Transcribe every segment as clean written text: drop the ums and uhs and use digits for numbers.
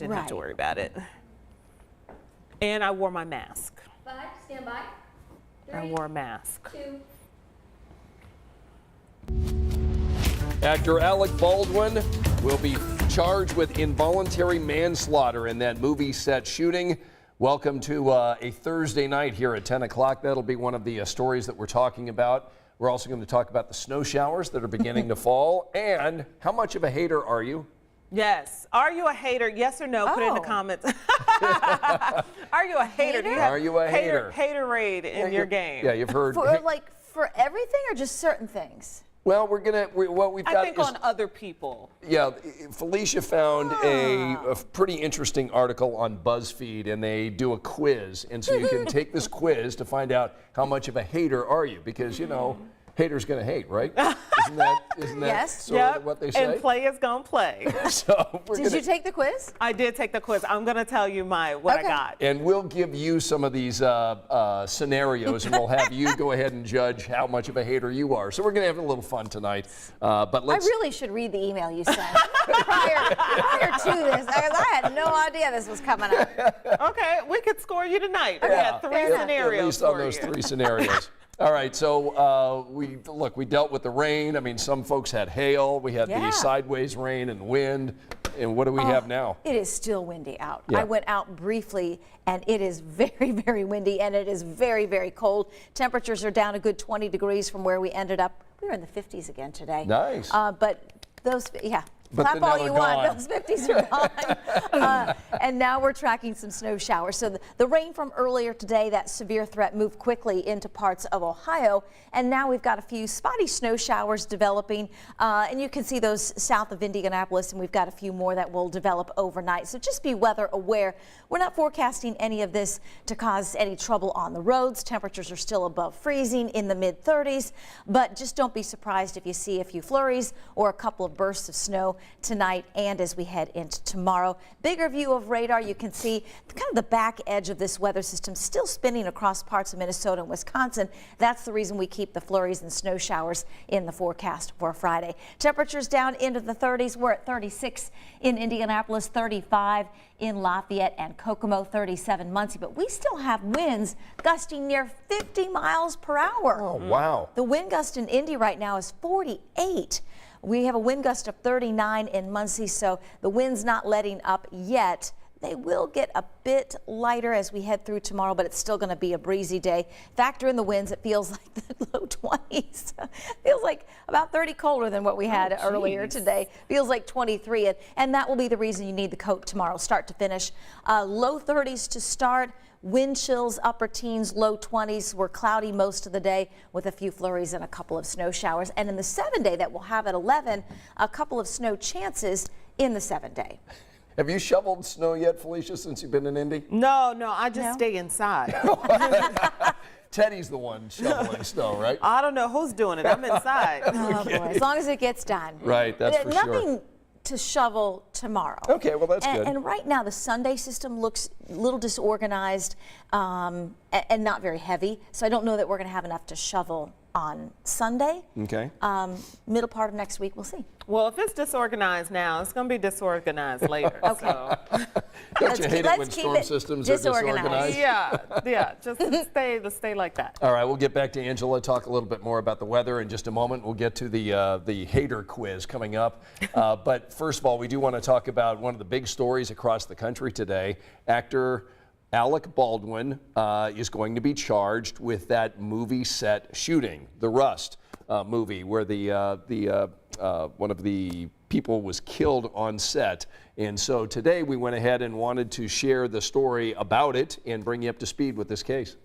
Didn't have to worry about it. And I wore my mask. 5, stand by. 3, I wore a mask. 2. Actor Alec Baldwin will be charged with involuntary manslaughter in that movie set shooting. Welcome to a Thursday night here at 10 o'clock. That'll be one of the stories that we're talking about. We're also going to talk about the snow showers that are beginning to fall. And how much of a hater are you? Yes. Are you a hater? Yes or no? Put it in the comments. Are you a hater? Do you have Are you a hater? Haterade in your game? Yeah, you've heard. For everything or just certain things? Well, what we've got I think on other people. Yeah, Felicia found a pretty interesting article on BuzzFeed, and they do a quiz. And so you can take this quiz to find out how much of a hater are you, because, you know, haters gonna hate, right? Isn't that Yes. sort of what they say? And play is gonna play. So Did you take the quiz? I did take the quiz. I'm gonna tell you what I got. And we'll give you some of these scenarios, and we'll have you go ahead and judge how much of a hater you are. So we're gonna have a little fun tonight. But let's. I really should read the email you sent prior to this. I had no idea this was coming up. Okay, we could score you tonight. Yeah, We had 3 scenarios at least on for those you. 3 scenarios. All right, so we dealt with the rain. I mean, some folks had hail. We had the sideways rain and wind. And what do we have now? It is still windy out. Yeah. I went out briefly, and it is very, very windy, and it is very, very cold. Temperatures are down a good 20 degrees from where we ended up. We were in the 50s again today. Nice. But those, But clap now all they're you gone. want. Those 50s are gone. And now we're tracking some snow showers. So the rain from earlier today, that severe threat, moved quickly into parts of Ohio. And now we've got a few spotty snow showers developing. And you can see those south of Indianapolis, and we've got a few more that will develop overnight. So just be weather aware. We're not forecasting any of this to cause any trouble on the roads. Temperatures are still above freezing in the mid-30s. But just don't be surprised if you see a few flurries or a couple of bursts of snow tonight and as we head into tomorrow. Bigger view of radar, you can see kind of the back edge of this weather system still spinning across parts of Minnesota and Wisconsin. That's the reason we keep the flurries and snow showers in the forecast for Friday. Temperatures down into the 30s. We're at 36 in Indianapolis, 35 in Lafayette and Kokomo, 37 Muncie, but we still have winds gusting near 50 miles per hour. Oh, wow. The wind gust in Indy right now is 48. We have a wind gust of 39 in Muncie, so the wind's not letting up yet. They will get a bit lighter as we head through tomorrow, but it's still going to be a breezy day. Factor in the winds, it feels like the low 20s. Feels like about 30 colder than what we had earlier today. Feels like 23, and that will be the reason you need the coat tomorrow, start to finish. Low 30s to start. Wind chills, upper teens, low 20s. We're cloudy most of the day with a few flurries and a couple of snow showers. And in the 7-day that we'll have at 11, a couple of snow chances in the 7-day. Have you shoveled snow yet, Felicia, since you've been in Indy? No, I just stay inside. Teddy's the one shoveling snow, right? I don't know who's doing it. I'm inside. Oh, boy. As long as it gets done. Right, that's for sure. Nothing to shovel tomorrow. Okay, well, that's good. And right now the Sunday system looks a little disorganized and not very heavy, so I don't know that we're going to have enough to shovel on Sunday. Okay. Middle part of next week, we'll see. Well, if it's disorganized now, it's going to be disorganized later. Okay. So. Don't you hate it when Let's keep storm it systems are disorganized. disorganized? Yeah, just stay like that. All right, we'll get back to Angela, talk a little bit more about the weather in just a moment. We'll get to the hater quiz coming up. But first of all, we do want to talk about one of the big stories across the country today. Actor Alec Baldwin is going to be charged with that movie set shooting, the Rust movie, where one of the people was killed on set. And so today we went ahead and wanted to share the story about it and bring you up to speed with this case.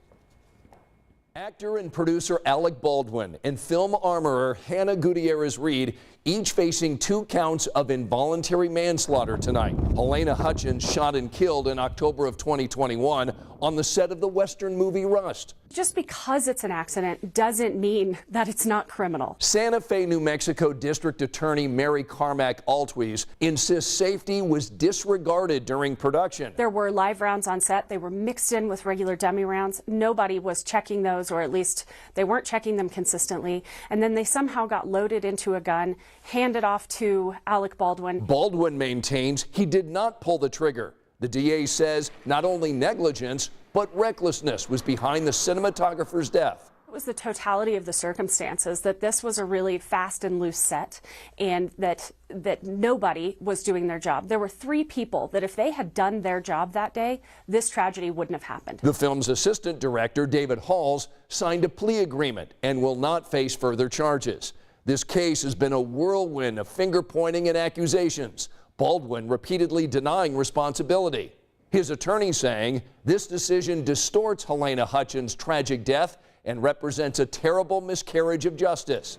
Actor and producer Alec Baldwin and film armorer Hannah Gutierrez-Reed each facing 2 counts of involuntary manslaughter tonight. Helena Hutchins shot and killed in October of 2021. on the set of the Western movie Rust. Just because it's an accident doesn't mean that it's not criminal. Santa Fe, New Mexico District Attorney Mary Carmack Altwies insists safety was disregarded during production. There were live rounds on set. They were mixed in with regular dummy rounds. Nobody was checking those, or at least they weren't checking them consistently. And then they somehow got loaded into a gun, handed off to Alec Baldwin. Baldwin maintains he did not pull the trigger. The DA says not only negligence, but recklessness was behind the cinematographer's death. It was the totality of the circumstances, that this was a really fast and loose set, and that nobody was doing their job. There were 3 people that if they had done their job that day, this tragedy wouldn't have happened. The film's assistant director, David Halls, signed a plea agreement and will not face further charges. This case has been a whirlwind of finger-pointing and accusations, Baldwin repeatedly denying responsibility. His attorney saying this decision distorts Helena Hutchins' tragic death and represents a terrible miscarriage of justice.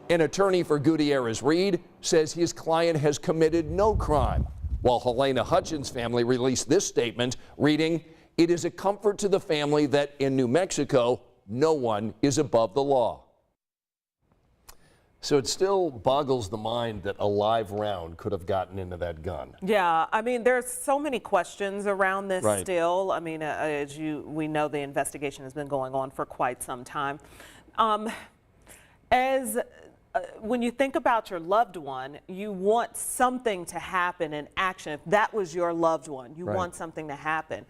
An attorney for Gutierrez Reed says his client has committed no crime, while Helena Hutchins' family released this statement reading, "It is a comfort to the family that in New Mexico, no one is above the law." So it still boggles the mind that a live round could have gotten into that gun. Yeah, I mean, there's so many questions around this Right. still. I mean, we know the investigation has been going on for quite some time. When you think about your loved one, you want something to happen in action. If that was your loved one, you Right. want something to happen.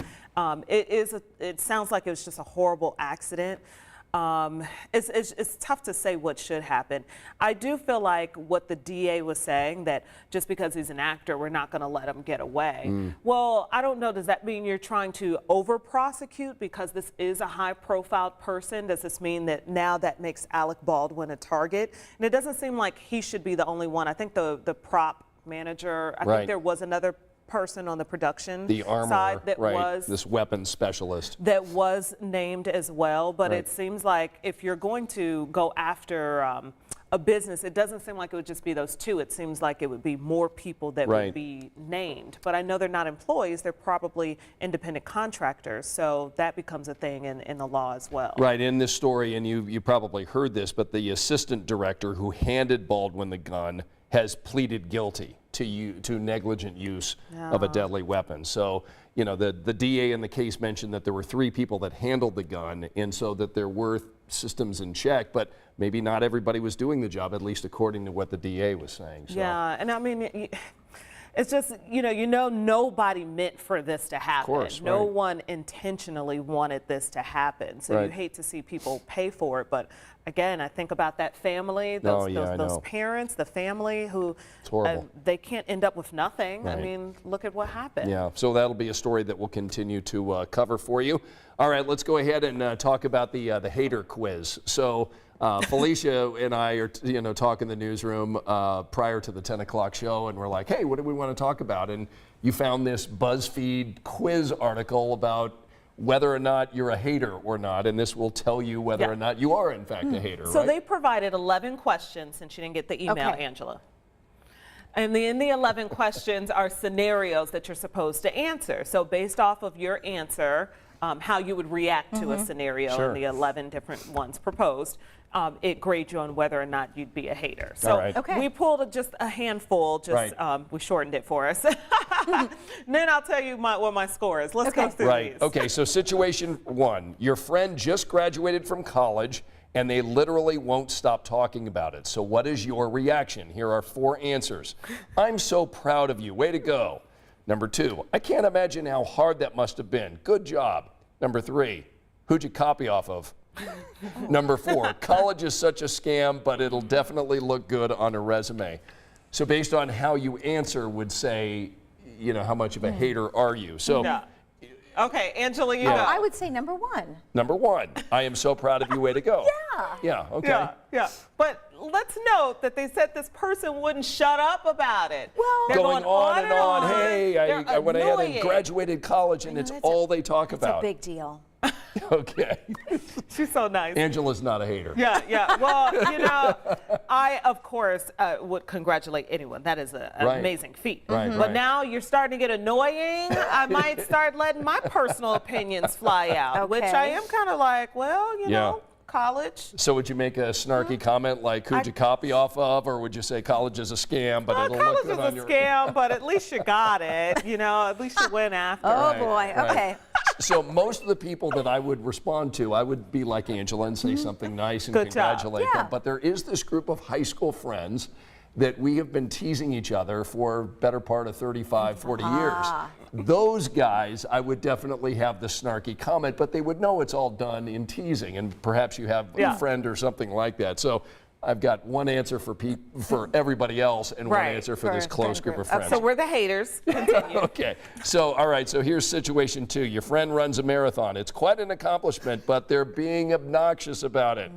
It sounds like it was just a horrible accident. It's tough to say what should happen. I do feel like what the DA was saying, that just because he's an actor, we're not going to let him get away. Well, I don't know. Does that mean you're trying to over-prosecute because this is a high-profile person? Does this mean that now that makes Alec Baldwin a target? And it doesn't seem like he should be the only one. I think the prop manager, I Right. think there was another person on the production The armor, side that right, was this weapons specialist. that was named as well, but Right. it seems like if you're going to go after a business, it doesn't seem like it would just be those 2. It seems like it would be more people that Right. would be named. But I know they're not employees, they're probably independent contractors, so that becomes a thing in the law as well. Right, in this story, and you probably heard this, but the assistant director who handed Baldwin the gun has pleaded guilty to negligent use of a deadly weapon. So, you know, the DA in the case mentioned that there were 3 people that handled the gun, and so that there were systems in check, but maybe not everybody was doing the job, at least according to what the DA was saying. So. Yeah, and I mean, it's just, you know, nobody meant for this to happen. Course, no right. one intentionally wanted this to happen. So you Right. hate to see people pay for it. But again, I think about that family, those, Oh, yeah, I those know. parents, the family who It's horrible. they can't end up with nothing. I Right. mean, look at what happened. Yeah, so that'll be a story that we'll continue to cover for you. All right, let's go ahead and talk about the hater quiz. So Felicia and I are talking in the newsroom prior to the 10 o'clock show, and we're like, hey, what do we want to talk about? And you found this BuzzFeed quiz article about whether or not you're a hater or not, and this will tell you whether Yeah. or not you are in fact a hater, So right? they provided 11 questions, since you didn't get the email, Okay. Angela. And in the 11 questions are scenarios that you're supposed to answer. So based off of your answer, how you would react to a scenario Sure. in the 11 different ones proposed, it grades you on whether or not you'd be a hater. So All right. Okay. we pulled just a handful, Right. we shortened it for us. Then I'll tell you what my score is. Let's go Okay. through Right. these. Okay, so situation 1, your friend just graduated from college and they literally won't stop talking about it. So what is your reaction? Here are 4 answers. I'm so proud of you. Way to go. Number 2, I can't imagine how hard that must have been. Good job. Number 3, who'd you copy off of? Number 4, college is such a scam, but it'll definitely look good on a resume. So based on how you answer would say, you know, how much of a hater are you? So Yeah. Okay, Angela, you Yeah. go. I would say number 1. number 1, I am so proud of you. Way to go. Yeah, okay. Yeah. But let's note that they said this person wouldn't shut up about it. Well, They're Going on and on. Hey, They're I went ahead and annoying. graduated college, and it's that's all they talk It's about. a big deal. Okay. She's so nice. Angela's not a hater. Yeah, yeah. Well, I, of course, would congratulate anyone. That is an Right. amazing feat. Right, But right. now you're starting to get annoying. I might start letting my personal opinions fly out, which I Okay. am kind of like, well, you know, college. So would you make a snarky comment like, who'd you copy off of, or would you say college is a scam, but it'll look College good is on a your... scam, but at least you got it. At least you went after Oh it. Right, boy. right. Okay. So most of the people that I would respond to, I would be like Angela and say something nice and Good job. congratulate Yeah. them. But there is this group of high school friends that we have been teasing each other for better part of 35, 40 years. Those guys, I would definitely have the snarky comment, but they would know it's all done in teasing, and perhaps you have Yeah. a friend or something like that. So I've got one answer for everybody else and one Right. answer for this For close friend group group. of friends. So we're the haters. Continue. Okay, so all right, so here's situation 2. Your friend runs a marathon. It's quite an accomplishment, but they're being obnoxious about it.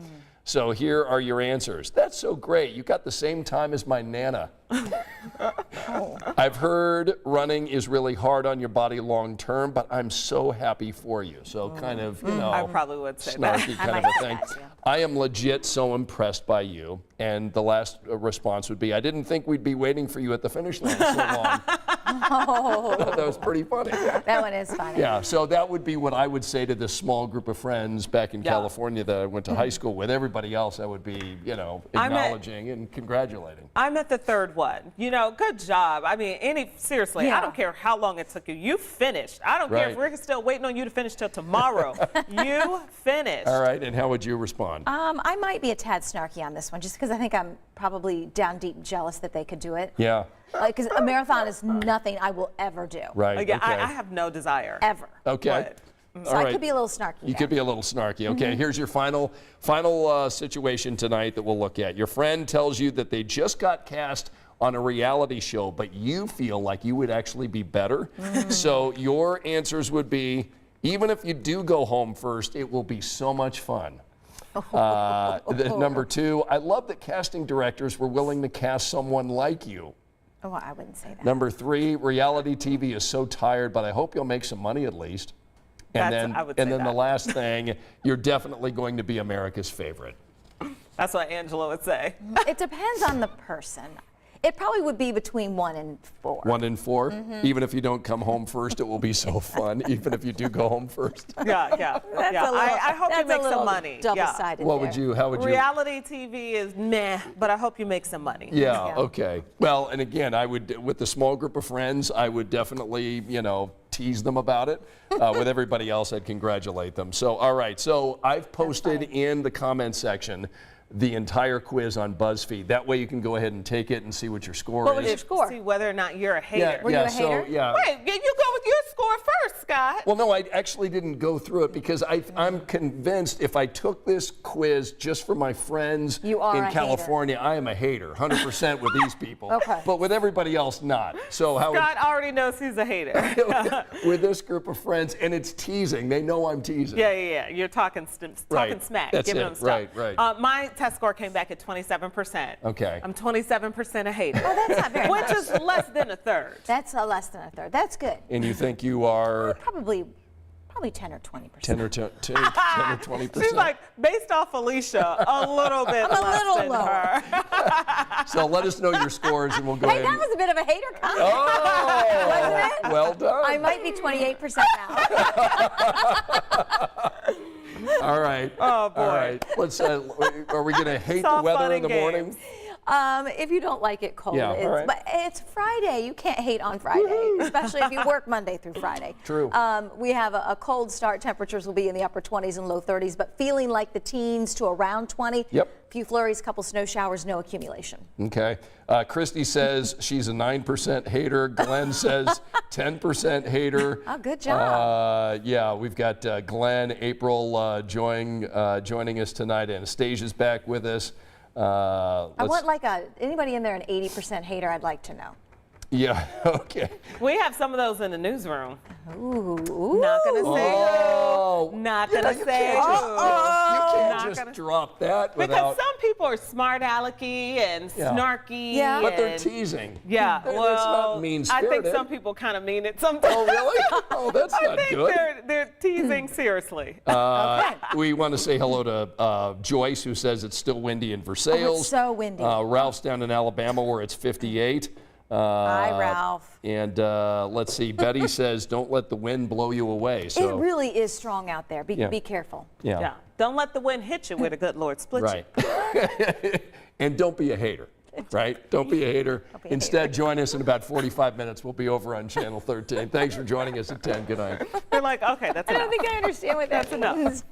So here are your answers. That's so great. You got the same time as my Nana. I've heard running is really hard on your body long term, but I'm so happy for you. So kind of, I probably would say that. snarky I kind of might a say thing. that, too. I am legit so impressed by you. And the last response would be, I didn't think we'd be waiting for you at the finish line so long. That was pretty funny. That one is funny. Yeah, so that would be what I would say to this small group of friends back in Yeah. California that I went to high school with. Everybody else, I would be, I'm at- acknowledging and congratulating. I'm at the third one. Good job. I mean, seriously, Yeah. I don't care how long it took you. You finished. I don't care if Right. we're still waiting on you to finish till tomorrow. You finished. All right, and how would you respond? I might be a tad snarky on this one, just because I think I'm probably down deep jealous that they could do it. Yeah, Because a marathon is nothing I will ever do. right. Yeah, okay. I have no desire. Ever. Okay. But- So All I right. could be a little snarky. You there. could be a little snarky. Okay, here's your final situation tonight that we'll look at. Your friend tells you that they just got cast on a reality show, but you feel like you would actually be better. So your answers would be, even if you do go home first, it will be so much fun. Number 2, I love that casting directors were willing to cast someone like you. Oh, I wouldn't say that. Number 3, reality TV is so tired, but I hope you'll make some money at least. And That's- then, I would say the that. last thing, you're definitely going to be America's favorite. That's what Angela would say. It depends on the person. It probably would be between 1 and 4. 1 in 4, even if you don't come home first, it will be so fun. Even if you do go home first. Yeah, yeah. That's yeah. a little, I hope you that's a make some little money. Yeah. Double-sided What there. would you? How would you? Reality TV is meh, but I hope you make some money. Yeah, Yeah. okay. Well, and again, I would, with the small group of friends, I would definitely, tease them about it. With everybody else, I'd congratulate them. So, all right. So I've posted in the comment section the entire quiz on BuzzFeed. That way you can go ahead and take it and see what your score What is. was your score? See whether or not you're a hater. Were you a hater? So, yeah. Wait, you go with your score first, Scott. Well, no, I actually didn't go through it because I'm convinced if I took this quiz just for my friends You are in a hater. California, I am a hater, 100% with these people. Okay. But with everybody else, not. So how Scott already knows he's a hater. with this group of friends, and it's teasing. They know I'm teasing. Yeah. You're talking Right. smack, That's giving it. them stuff. Right. My test score came back at 27%. Okay. I'm 27% a hater. Oh, that's not very Which much. is less than a third. That's less than a third. That's good. And you think you are Probably 10 or 20%. 10 or 20%? She's like, based off Alicia, a little bit I'm a less little than low. her. So let us know your scores, and we'll go Hey, ahead. that was a bit of a hater comment. Oh, Wasn't it? well done. I might be 28% now. All right. Oh, boy. All right. Let's. Are we going to hate It's the all weather fun in the and morning? games. If you don't like it cold, Yeah, all right. but it's Friday. You can't hate on Friday, especially if you work Monday through Friday. True. We have a cold start. Temperatures will be in the upper 20s and low 30s, but feeling like the teens to around 20. Yep. Few flurries, couple snow showers, no accumulation. Okay. Christy says she's a 9% hater. Glenn says 10% hater. Oh, good job. Yeah, we've got Glenn, April joining us tonight. Anastasia's back with us. I want like anybody in there an 80% hater. I'd like to know. Yeah, okay. We have some of those in the newsroom. Ooh. Not gonna say Oh. who. Not Yeah, gonna you say can't just, who. you Not can't just gonna- drop that Because without. some people are smart alecky and Yeah. snarky. Yeah. But they're and- teasing. Yeah, It's well, not I mean-spirited. think some people kind of mean it sometimes. Oh, really? Oh, that's I not think good. they're teasing seriously. We want to say hello to Joyce, who says it's still windy in Versailles. Oh, it's so windy. Ralph's down in Alabama, where it's 58. Hi, Ralph. And let's see, Betty says, don't let the wind blow you away. It So, really is strong out there. Yeah. Be careful. Yeah. Don't let the wind hit you where the good Lord split right. you. And don't be a hater, right? Don't be a hater. Don't be a Instead, join us in about 45 minutes. We'll be over on Channel 13. Thanks for joining us at 10. Good night. They're like, okay, that's I enough. don't think I understand what that means.